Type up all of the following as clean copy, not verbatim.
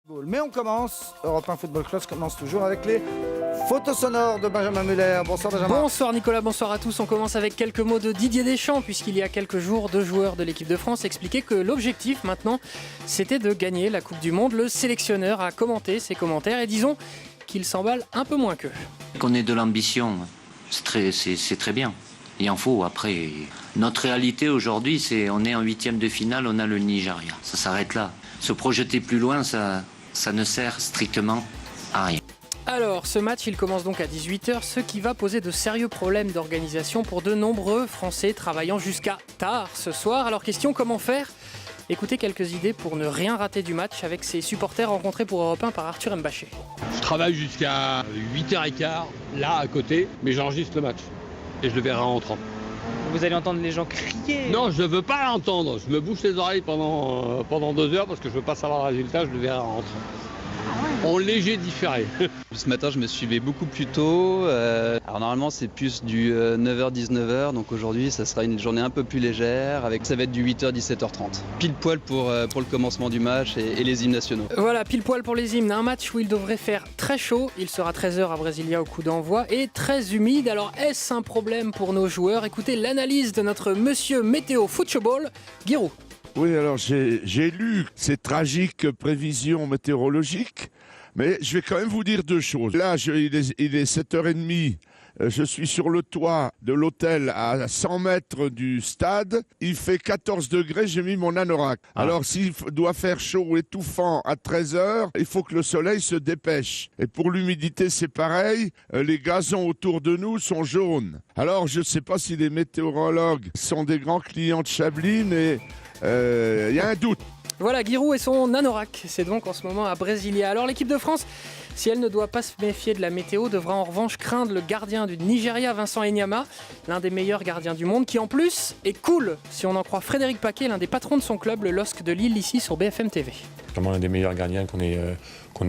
Mais on commence, Europe 1 Football Club commence toujours avec les photos sonores de Benjamin Muller. Bonsoir Benjamin. Bonsoir Nicolas, bonsoir à tous. On commence avec quelques mots de Didier Deschamps, puisqu'il y a quelques jours, 2 joueurs de l'équipe de France expliquaient que l'objectif maintenant, c'était de gagner la Coupe du Monde. Le sélectionneur a commenté ses commentaires et disons qu'il s'emballe un peu moins qu'eux. Qu'on ait de l'ambition, c'est très bien. Il en faut. Après, notre réalité aujourd'hui, c'est on est en 8e de finale, on a le Nigeria. Ça s'arrête là. Se projeter plus loin, ça ne sert strictement à rien. Alors, ce match, il commence donc à 18h, ce qui va poser de sérieux problèmes d'organisation pour de nombreux Français travaillant jusqu'à tard ce soir. Alors, question, comment faire ? Écoutez quelques idées pour ne rien rater du match avec ses supporters rencontrés pour Europe 1 par Arthur Mbaché. Je travaille jusqu'à 8h15, là à côté, mais j'enregistre le match. Et je le verrai en rentrant. Vous allez entendre les gens crier. Non, je ne veux pas l'entendre. Je me bouche les oreilles pendant 2 heures parce que je ne veux pas savoir le résultat, je le verrai en rentrant. En léger différé. Ce matin, je me suis levé beaucoup plus tôt. Alors normalement, c'est plus du 9h-19h. Donc aujourd'hui, ça sera une journée un peu plus légère. Ça va être du 8h-17h30. Pile poil pour le commencement du match et les hymnes nationaux. Voilà, pile poil pour les hymnes. Un match où il devrait faire très chaud. Il sera 13h à Brasilia au coup d'envoi et très humide. Alors est-ce un problème pour nos joueurs ? Écoutez l'analyse de notre monsieur météo football, Giroud. Oui, alors j'ai lu ces tragiques prévisions météorologiques, mais je vais quand même vous dire 2 choses. Là, il est 7h30, je suis sur le toit de l'hôtel à 100 mètres du stade, il fait 14 degrés, j'ai mis mon anorak. Alors s'il doit faire chaud, étouffant à 13h, il faut que le soleil se dépêche. Et pour l'humidité, c'est pareil, les gazons autour de nous sont jaunes. Alors je ne sais pas si les météorologues sont des grands clients de Chablis, mais il y a un doute. Voilà, Giroud et son anorak. C'est donc en ce moment à Brasilia. Alors l'équipe de France, si elle ne doit pas se méfier de la météo, devra en revanche craindre le gardien du Nigeria, Vincent Enyama, l'un des meilleurs gardiens du monde, qui en plus est cool, si on en croit Frédéric Paquet, l'un des patrons de son club, le LOSC de Lille, ici sur BFM TV. Vraiment l'un des meilleurs gardiens qu'on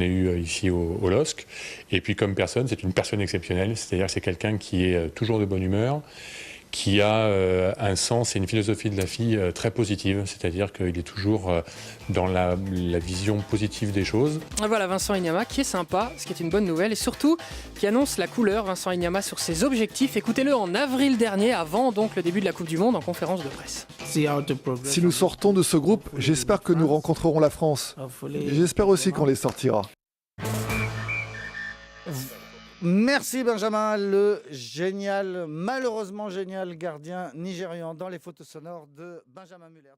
ait eu ici au LOSC. Et puis comme personne, c'est une personne exceptionnelle, c'est-à-dire que c'est quelqu'un qui est toujours de bonne humeur, qui a un sens et une philosophie de la vie très positive, c'est-à-dire qu'il est toujours dans la vision positive des choses. Voilà Vincent Enyama qui est sympa, ce qui est une bonne nouvelle, et surtout qui annonce la couleur, Vincent Enyama, sur ses objectifs. Écoutez-le en avril dernier, avant donc le début de la Coupe du Monde, en conférence de presse. Si nous sortons de ce groupe, j'espère que nous rencontrerons la France. J'espère aussi qu'on les sortira. Merci Benjamin, le génial, malheureusement génial gardien nigérian dans les photos sonores de Benjamin Muller.